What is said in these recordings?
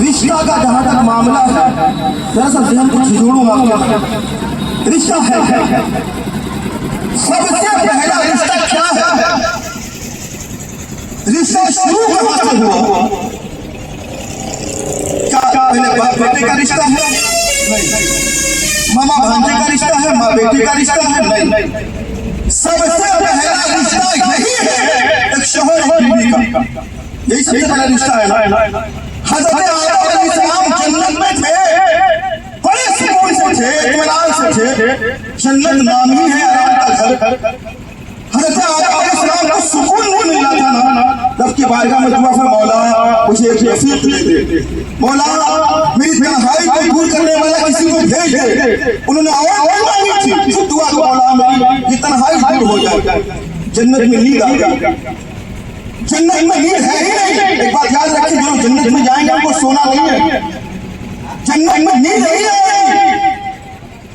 رشتہ کا جہاں تک معاملہ ہے دراصل ذہن کو جھجوڑوں گا رشتہ ہے سب سے پہلا رشتہ کیا ہے رشتہ شروع کہاں سے ہوا کیا پہلے باپ بیٹے کا رشتہ ہے نہیں ماما بھانجے کا رشتہ ہے ماں بیٹی کا رشتہ ہے نہیں سب سے پہلا رشتہ یہی ہے ایک شوہر اور بیوی کا یہی سب سے پہلا رشتہ ہے نا حضرت آدم علیہ السلام جنت میں تھے بڑے سکون سے تھے اطمینان سے تھے جنت نام ہی ہے آرام کا گھر حضرت آدم علیہ السلام کو سکون نہیں ملا تھا نا رب کی بارگاہ میں دعا فرمایا مولا مجھے ایک رفیق دے دے مولا میری تنہائی کو دور کرنے والا کسی کو بھیج دے انہوں نے آواز مانگی تھی پھر دعا کو مولا میری یہ تنہائی دور ہو جائے جنت میں نیند آ گئی جنت میں نیند ہے ہی نہیں ایک بات یاد رکھیں جو جنت میں جائیں گے ان کو سونا نہیں ہے جنت میں نیند نہیں ہے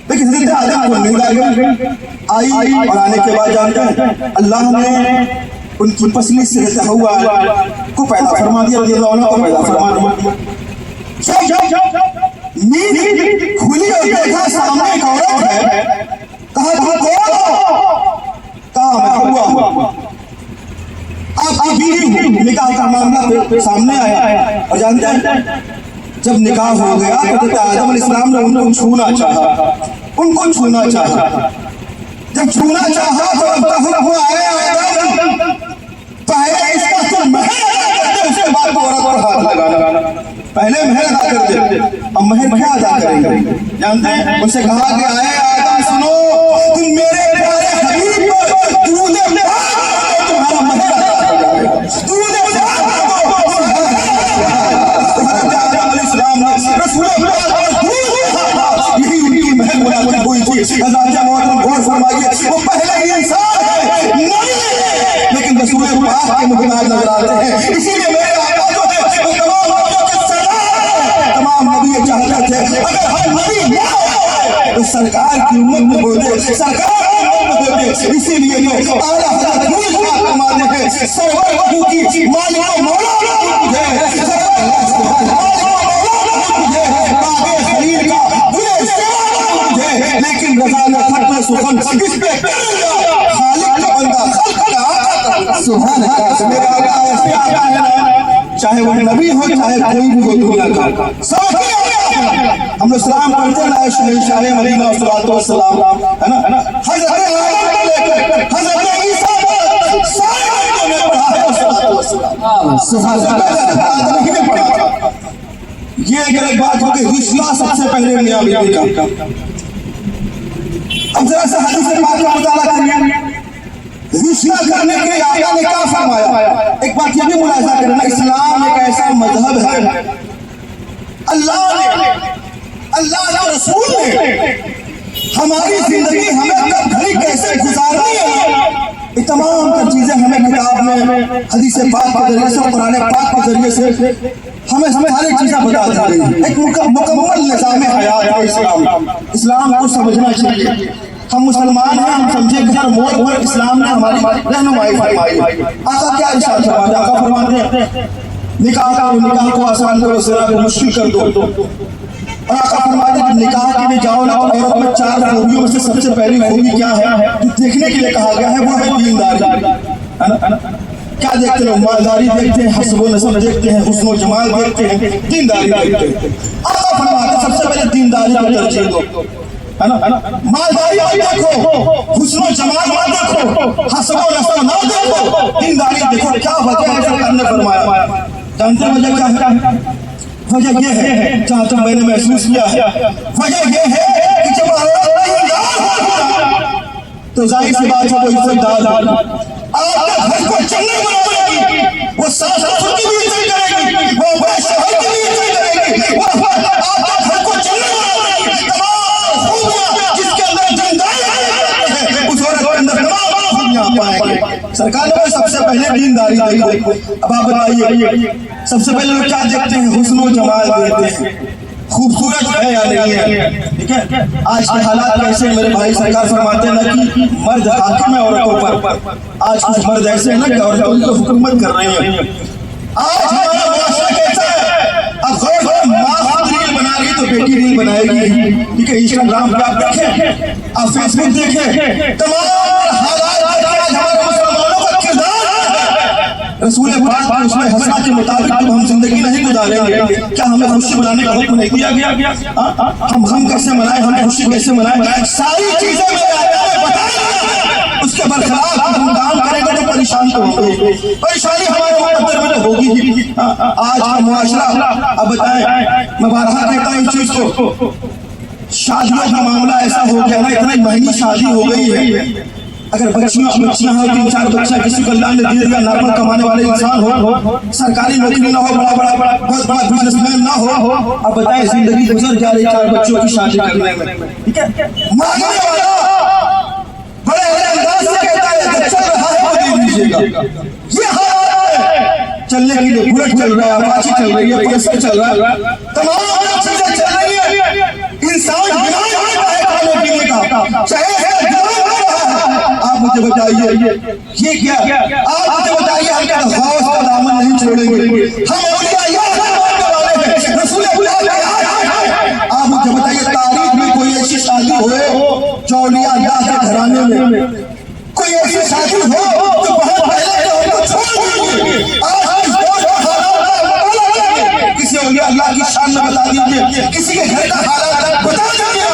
لیکن حضرت آدم کو نیند آئی اور آنے کے بعد جانتے ہیں اللہ نے ان کی پسلی سے رہتا ہوا کو پیدا فرما دیا رضی اللہ عنہ کو پیدا فرما دیا نیند کھلی اور دیکھا سامنے ایک عورت ہے کہا تھا کہا میں ہوا آپ کی بیوی ہوں نکاح کا معاملہ سامنے آیا اور جانتے ہیں جب نکاح ہو گیا حضرت آدم علیہ السلام نے ان کو چھونا چاہا جب چھونا چاہا تو حکم آیا آدم پہلے اس کا تو مہر ادا کرتے اس کے بعد کو عورت پر ہاتھ لگانا پہلے مہر ادا کرتے اب مہر کیا ادا کریں گے جانتے ہیں ان سے کہا کہ آئے آدم سنو تم میرے پیارے حبیب پر درود پاک تمہارا مہر ادا ہو جائے گا درود پاک رسول یہی ان کی مہر مناسب ہوئی تھی حضرت محترم غور فرمائیے وہ پہلے ہی انسان ہے نہیں لیکن رسول پاک کے محتاج نظر آتے ہیں اسی لیے میرے آقا جو ہے وہ تمام نبیوں کے سردار تمام نبی چاہتے تھے اگر ہر نبی نہ ہو تو سرکار کی امت میں ہوتے سرکار کی امت میں ہوتے اسی لیے جو اعلیٰ حضرت نور پاک فرماتے ہیں سرور وجو کی مالک و مولا مجھے لیکن رضا ختم سخن اس پہ خالق کا بندہ خلق کا آقا سبحان اللہ میرا آقا ایسے آقا ہے چاہے وہ نبی ہو چاہے کوئی بھی ہو دنیا کا سب ہم نے سلام پڑھتے ہیں عائشہ شاہ مدینہ صلوات و سلام ہے نا حضرت آدم کو لے کر حضرت عیسیٰ سارے نبیوں نے پڑھا ہے صلوات و سلام سبحان اللہ نے پڑھا یہ اگر ایک بات ہو کہ رشتہ سب سے پہلے میاں بیوی کا اب ذرا سا حدیث پاک کا مطالعہ کریے رشتہ کرنے کے آقا نے کیا فرمایا ایک بات یہ بھی ملاحظہ کرنا اسلام ایک ایسا مذہب ہے اللہ کے رسول نے ہماری زندگی ہمیں کب گھڑی کیسے گزارنی ہے یہ تمام تر چیزیں ہمیں کتاب میں حدیث پاک کے ذریعے سے قرآن پاک کے ذریعے سے ہمیں ہر ایک چیزیں بتا دی گئی ایک مکمل نظام حیات ہے اسلام کو سمجھنا چاہیے ہم مسلمان ہیں ہم سمجھے کہ ہر موڑ پر اسلام نے ہماری رہنمائی فرمائی آقا کیا ارشاد فرماتے آقا فرماتے ہیں نکاح کو آسان کرو زنا کو مشکل کر دو اور آقا فرماتے ہیں کہ نکاح کے لیے جاؤ نا عورت میں 4 خوبیوں میں سے سب سے پہلی خوبی کیا ہے جو دیکھنے کے لیے کہا گیا ہے وہ ہے دینداری کیا دیکھتے ہیں مالداری دیکھتے ہیں حسب و نسب دیکھتے ہیں حسن و جمال دیکھتے ہیں دینداری دیکھتے ہیں آقا فرماتے ہیں سب سے پہلے دینداری کو ترجیح دو مالداری دیکھو حسن و جمال نہ دیکھو حسب و نسب نہ دیکھو دینداری دیکھو کیا وجہ ہے سرکار نے فرمایا جانتے ہیں وجہ کیا ہے وجہ یہ ہے جہاں تک میں نے محسوس کیا ہے وجہ یہ ہے کہ جب تو ظاہر سی بات ہے وہ عزت دار آپ کے گھر کو چلنے بنا گی وہ ساس سسر کی بھی عزت کرے گی وہ بڑے شوہر کی بھی عزت کرے گی وہ آپ کے گھر کو چلنے بنا گی تمام خوبیاں جس کے اندر دینداری ہے اس عورت کے اندر تمام خوبیاں پائیں گے سرکار نے سب سے پہلے دینداری دیکھو اب آپ بتائیے سب سے پہلے لوگ کیا دیکھتے ہیں حسن و جمال دیکھتے ہیں خوبصورت ہے یا نہیں ہے ٹھیک ہے آج کے حالات کیسے میرے بھائی سرکار فرماتے ہیں نا کہ مرد حاکم ہے عورتوں پر آج کچھ مرد ایسے ہیں نا کہ عورتوں کو حکومت کر رہے ہیں آج ہمارا معاشرہ کیسا ہے اب غور ریل بنائے گی، ٹھیک ہے، انسٹاگرام پہ آپ دیکھیں، آپ فیس بک دیکھیں، تمام حالات ہمارے مسلمانوں کا کردار ہے۔ رسول پاک نے اس میں حسنہ کے مطابق جب ہم زندگی نہیں گزاریں گے، کیا ہمیں خوشی منانے کا حکم نہیں دیا گیا؟ ہم غم کیسے منائیں، ہم خوشی کیسے منائیں، ساری چیزیں اس کے برخلاف ہم کام کریں گے تو پریشان تو ہوں گے، پریشانی ہمارے مقدر میں تو ہوگی ہی۔ آج کا معاشرہ، اب بتائیں، میں بارہا کہتا ہوں اس چیز کو، شادیوں کا معاملہ ایسا ہو گیا نا، اتنی مہنگی شادی ہو گئی ہے، اگر بچیاں ہو، 3-4 بچہ کسی کو اللہ نے دے دیا، نارمل کمانے والے انسان ہو، سرکاری نوکری نہ ہو، بہت بڑا بزنس مین نہ ہو، اب بتائیں زندگی گزر جا رہی 4 بچوں کی شادی کرنے میں، ٹھیک ہے، مانگنے والا بڑے انداز سے کہتا ہے کہ چل رہا ہے وہ دے دیجیے گا، یہ حالات ہے، چلنے کے لیے بلٹ چل رہا ہے، اپاچی چل رہی ہے، پلسر چل رہا ہے، تمام چیزیں چل رہی ہیں، انسان بیمار ہوتا ہے کھانے پینے کا، چاہے آپ مجھے بتائیے یہ کیا، آپ مجھے بتائیے ہم کیا غوث کا دامن نہیں چھوڑیں گے، ہم اولیاء اللہ ماننے والے ہیں، رسول اللہ کا یاد ہے۔ آپ مجھے بتائیے تاریخ میں کوئی ایسی شادی ہو جو اولیاء اللہ کے گھرانے میں، کوئی ایسی شادی ہو جو بہت پہلے کے ان کو چھوڑ دیجیے، آج اس دور کا حالات کسی اولیاء اللہ کی شان میں بتا دیجیے، کسی کے گھر کا حالات بتا دیجیے،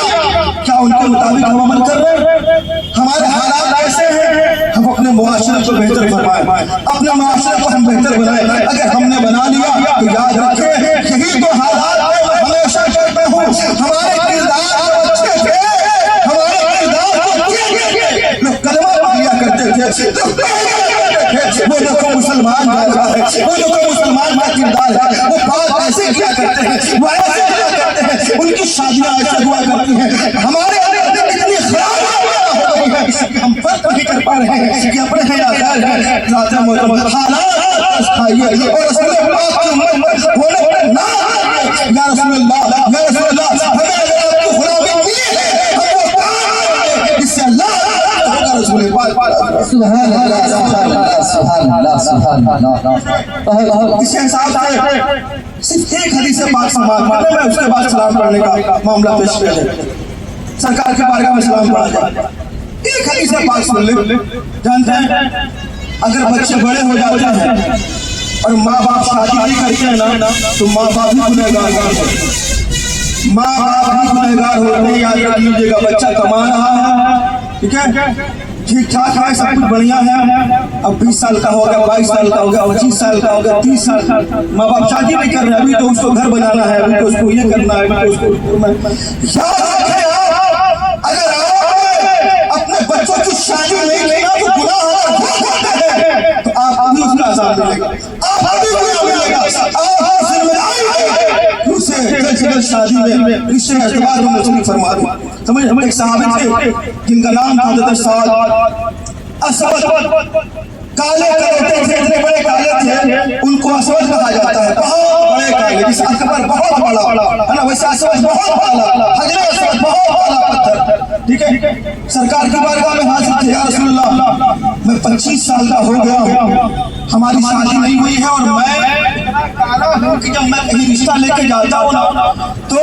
کیا ان کے مطابق ہم عمل کر رہے ہیں؟ ہمارے حالات ایسے ہیں، ہم اپنے معاشرے کو بہتر فرمائیں، اپنے معاشرے کو ہم بہتر بنائیں، اگر ہم نے بنا لیا تو یاد رکھیں یہی تو حالات ہیں۔ میں ہمیشہ کہتا ہوں ہمارے کردار کو اچھے تھے، ہمارے کردار کو اچھے تھے، لوگ کلمہ پڑھیا کرتے تھے، وہ لوگ مسلمان جا رہا ہے، وہ لوگ مسلمان کا کردار ہے، وہ بات ایسے کیا کرتے ہیں، وہ ایسے کیا کرتے ہیں، ان کی شادیاں ایسے ہوا کرتی ہیں، ہمارے اندر اتنی خراب ہم فرق نہیں کر پا رہے ہیں کہ اپنے ہیں یا غیر ہیں، ذات محترم حالات کھائیے اور رسول پاک کی امت ہونے پر نہ آئیے، یا رسول اللہ، یا رسول اللہ، ہمیں اگر آپ کی غلامی ملی ہے ہم وہ کام کریں، اس سے اللہ ہوگا رسول پاک۔ سبحان اللہ، سبحان اللہ، سبحان اللہ، سبحان اللہ۔ اس حساب سے صرف ایک حدیث پاک سماعت کرنے میں اس کے بعد سلام پڑھنے کا معاملہ پیش کیا جائے، سرکار کے بارگاہ میں سلام پڑھا جائے، ایک حدیث پاک سن لیں۔ جانتے ہیں اگر بچے بڑے ہو جاتے ہیں اور ماں باپ شادی نہیں کرتے ہیں نا تو ماں باپ بھی گنہگار ہوتے ہیں، ماں باپ بھی گنہگار ہوتے ہیں، یاد رکھ لیجیے گا، بچہ کما رہا ہے، ٹھیک ہے، ٹھیک ٹھاک ہے، سب کچھ بڑھیا ہے، اب 20 سال کا ہو گیا، 22 سال کا ہو گیا، 25 سال کا ہو گیا، 30 سال کا، ماں باپ شادی نہیں کر رہے، ابھی تو اس کو گھر بنانا ہے، ابھی تو اس کو یہ کرنا ہے، ابھی تو اس کو یاد رکھیں اگر اپنے بچوں کی شادی نہیں کی تو گناہ ہوگا، تو آپ بھی اس کا عذاب ملے گا، آپ بھی گناہ ملے گا، آپ ذمہ داری اسے شادی میں رشتے کا اعتبار میں نصیب فرما دوں۔ سمجھ ایک صحابی تھے جن کا نام تھا حضرت سعد، اسود، کالے کالے تھے، اتنے بڑے کالے تھے، ان کو اسود کہا جاتا ہے، بہت بڑے کالے، جس اکبر بہت بڑا ہے نا، ویسے اسود بہت بڑا، حجر اسود بہت بڑا پتھر، ٹھیک ہے، سرکار کی بارگاہ میں حاضر تھے، یا رسول اللہ میں 25 سال کا ہو گیا ہوں، ہماری شادی نہیں ہوئی ہے اور میں کالا ہوں کہ جب میں کہیں رشتہ لے کے جاتا ہوں نا تو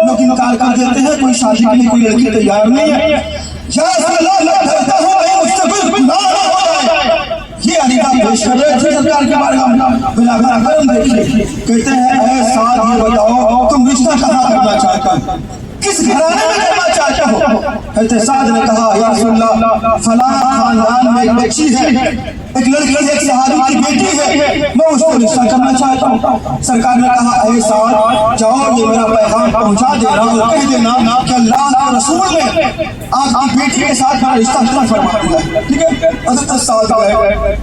لوگ انکار کر دیتے ہیں، کوئی شادی کے لیے کوئی لڑکی تیار نہیں ہے، یا رسول اللہ میں ڈرتا ہوں کہیں مجھ سے کوئی گناہ نہ ہو جائے، یہ علیقہ پیش کر رہے تھے سرکار کی بارگاہ میں، بلاغا کرم دیکھیے، کہتے ہیں اے سعد یہ بتاؤ تم رشتہ کہاں کرنا چاہتا ہے، کس گھرانے میں کرنا چاہتے ہو؟ حضرت سعد نے کہا یا رسول اللہ فلاں خاندان میں ایک بچی ہے، ایک لڑکی ہے، ایک صحابی کی بیٹی ہے، میں اس کو رشتہ کرنا چاہتا ہوں۔ سرکار نے کہا اے سعد جاؤ یہ میرا پیغام پہنچا دے رہا اور کہہ دینا کہ اللہ کے رسول نے آپ کی بیٹی کے ساتھ میرا رشتہ طے فرما دیا، ٹھیک ہے۔ حضرت سعد گئے،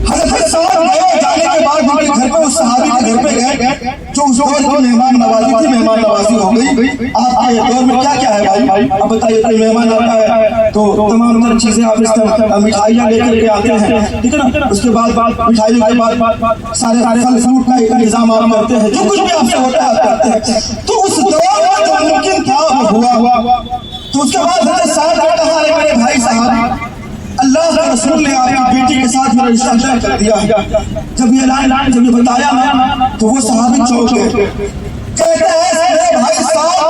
حضرت سعد گئے، جانے کے بعد ان کے گھر پہ اس صحابی کے گھر پہ گئے جو اس دور کی مہمان نوازی تھی، مہمان نوازی ہو گئی۔ آپ کے دور میں کیا کیا ہے بھائی؟ اب بتائیے کوئی مہمان آتا ہے تو تمام تر چیزیں آپ اس طرح مٹھائیاں لے کر کے آتے ہیں، ٹھیک ہے نا، اس کے بعد مٹھائیوں کے بعد سارے پھل فروٹ کا ایک نظام آپ کرتے ہیں، جو کچھ بھی آپ سے ہوتا ہے آپ کرتے ہیں، تو اس دور میں جو ممکن تھا وہ ہوا۔ تو اس کے بعد حضرت سعد نے کہا اے میرے بھائی صاحب اللہ کے رسول نے آپ کی بیٹی کے ساتھ میرا رشتہ طے کر دیا، جب یہ بتایا نا تو وہ صحابی چونک گئے، کہتے ہیں میرے بھائی صاحب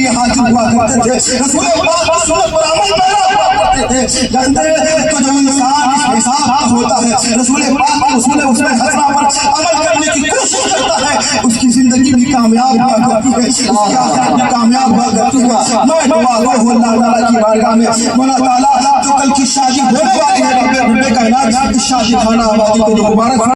لیے حاضر ہوا کرتے تھے، رسول پاک کی سنت پر عمل پیرا ہوا کرتے تھے۔ جانتے ہیں تو جو انسان اس حساب کا ہوتا ہے، رسول پاک کے اصول حسنہ پر عمل کرنے کی کوشش کرتا ہے، اس کی زندگی بھی کامیاب ہوا کرتی ہے، اس کی آخرت بھی کامیاب ہوا کرتی ہے۔ میں دعا کروں اللہ تعالیٰ کی بارگاہ میں، مولا تعالیٰ جو کل کی شادی ہونے والی ہے، رب کائنات کی شادی خانہ آبادی کو جو مبارک